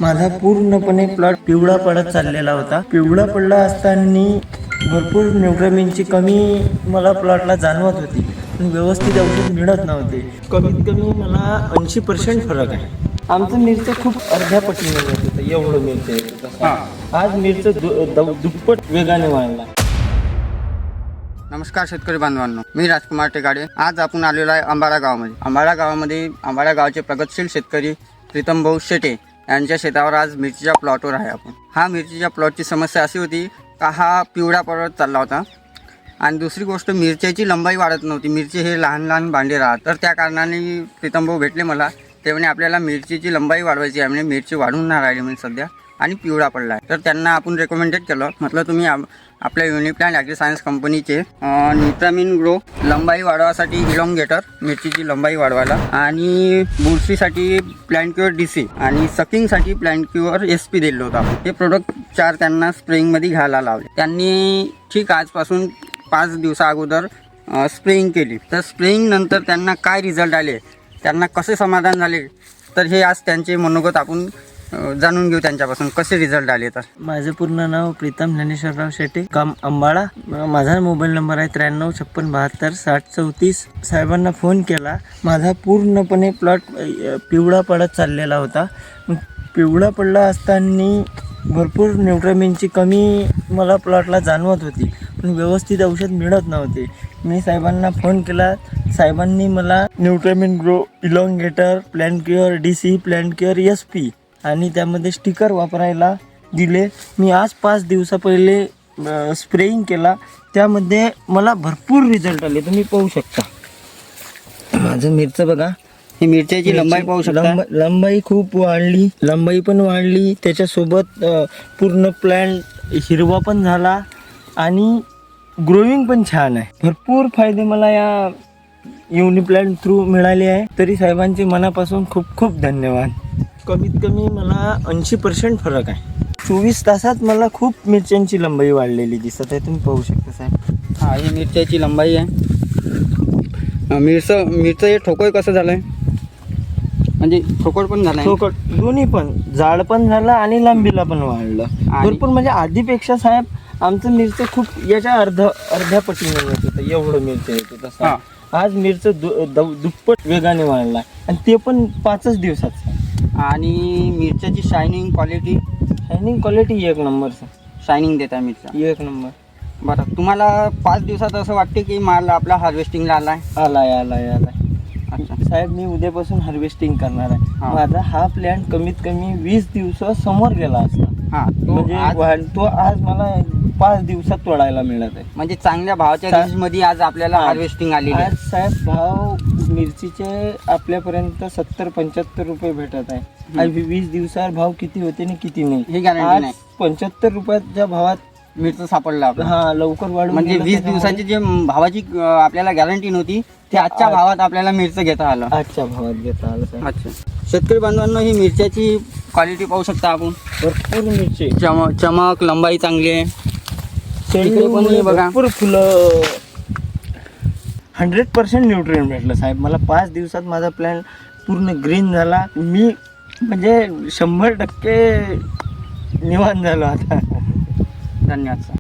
माझा पूर्णपणे प्लॉट पिवळा पडत चाललेला होता. पिवळा पडला असताना भरपूर न्यूट्रिएंटची कमी मला प्लॉटला जाणवत होती, पण व्यवस्थित औषध मिळत नव्हते. कमीत कमी मला 80% फरक आहे. आमचं मिरचं खूप अर्ध्या पटीने येत होतं, एवढं मिरचं येत होतं. आज मिरचं दुप्पट वेगाने वाढला. नमस्कार शेतकरी बांधवांनो, मी राजकुमार टेकाडे. आज आपण आलेलो आहे अंबाडा गावामध्ये. अंबाडा गावचे प्रगतशील शेतकरी प्रीतम भाऊ शेटे यांच्या शेतावर आज मिरचीच्या प्लॉटवर आहे आपण. हा मिरचीच्या प्लॉटची समस्या अशी होती का हा पिवळा पडत चालला होता आणि दुसरी गोष्ट मिरच्याची लंबाई वाढत नव्हती. मिरची हे लहान लहान बांडे राहत, तर त्या कारणाने प्रीतम भाऊ भेटले मला. ते म्हणे आपल्याला मिरचीची लंबाई वाढवायची आहे, म्हणजे मिरची वाढून नाही राहिली म्हणजे सध्या आणि पिवळा पडला आहे. तर त्यांना आपण रेकमेंडेड केलं, म्हटलं तुम्ही आपल्या युनिप्लॅन्ट ॲग्री सायन्स कंपनीचे न्यूट्रामिन ग्रो लंबाई वाढवासाठी इलॉंगेटर मिरचीची लंबाई वाढवायला, आणि बुरशीसाठी प्लॅन्ट DC आणि सकिंगसाठी प्लॅन्ट SP दिलं होतं आपण. हे प्रोडक्ट 4 त्यांना स्प्रेइंगमध्ये घ्यायला लावले. त्यांनी ठीक आजपासून 5 दिवसा अगोदर स्प्रेइंग केली. तर स्प्रेइंग नंतर त्यांना काय रिझल्ट आले, त्यांना कसे समाधान झाले, तर हे आज त्यांचे मनोगत आपण जाणून घेऊ त्यांच्यापासून कसे रिझल्ट आले. तर माझं पूर्ण नाव प्रीतम ज्ञानेश्वरराव शेटे, काम अंबाडा. माझा मोबाईल नंबर आहे 9356726034. साहेबांना फोन केला. माझा पूर्णपणे प्लॉट पिवळा पडत चाललेला होता. पिवळा पडला असताना भरपूर न्यूट्रिएंटची कमी मला प्लॉटला जाणवत होती, पण व्यवस्थित औषध मिळत नव्हते. मी साहेबांना फोन केला. साहेबांनी मला nutrient grow elongator, plant DC, plant SP आणि त्यामध्ये स्टिकर वापरायला दिले. मी आज 5 दिवसा पहिले स्प्रेइंग केला. त्यामध्ये मला भरपूर रिझल्ट आले. तुम्ही पाहू शकता माझं मिरचं बघा. ही मिरच्याची लंबाई पाहू शकता. लंबाई खूप वाढली, लंबाई पण वाढली. त्याच्यासोबत पूर्ण प्लॅन्ट हिरवा पण झाला आणि ग्रोविंग पण छान आहे. भरपूर फायदे मला या युनिप्लॅन्ट थ्रू मिळाले आहे. तरी साहेबांचे मनापासून खूप खूप धन्यवाद. कमीत कमी मला 80% फरक आहे. 24 तासात मला खूप मिरच्यांची लंबाई वाढलेली दिसत आहे. तुम्ही पाहू शकता साहेब. हा, ही मिरच्याची लंबाई आहे. मिरचं हे ठोकळ कसं झालं आहे, म्हणजे ठोकळ पण झालं आहे. ठोकळ दोन्ही पण, जाड पण झालं आणि लांबीला पण वाढलं भरपूर. म्हणजे आधीपेक्षा साहेब आमचं मिरचं खूप याच्या अर्ध्या पटीने येत होतं, एवढं मिरचं येत होतं. आज मिरचं दुप्पट वेगाने वाढला आणि ते पण 5च दिवसात. आणि मिरच्याची शायनिंग क्वालिटी एक नंबर सर. शायनिंग देत आहे मिरच्या एक नंबर. बरं, तुम्हाला 5 दिवसात असं वाटते की माल आपला हार्वेस्टिंगला आलाय? आलाय. अच्छा साहेब, मी उद्यापासून हार्वेस्टिंग करणार आहे. माझा हा प्लॅन्ट कमीत कमी 20 दिवसासमोर गेला असता. म्हणजे तो आज मला 5 दिवसात तोडायला मिळत आहे. म्हणजे चांगल्या भावाच्या रेंजमध्ये आज आपल्याला हार्वेस्टिंग आली. आज साहेब भाव मिरचीचे आपल्यापर्यंत 70-75 रुपये भेटत आहे. आज 20 दिवसावर भाव किती होते आणि किती नाही हे गॅरंटी नाही. 75 रुपयाच्या भावात मिरचं सापडला हा लवकर वाढून. म्हणजे 20 दिवसाची जे भावाची आपल्याला गॅरंटी नव्हती, ते आजच्या भावात आपल्याला मिरचं घेता आलं. आजच्या भावात घेता आलं. अच्छा, शेतकरी बांधवांनो, ही मिरच्याची क्वालिटी पाहू शकता आपण. भरपूर मिरची, चमक, लंबाई चांगली आहे. बघा, भरपूर फुलं. 100% न्यूट्रिएंट भेटलं साहेब मला. 5 दिवसात माझा प्लॅन पूर्ण ग्रीन झाला. मी म्हणजे 100% निवांत झालो आता. धन्यवाद सर.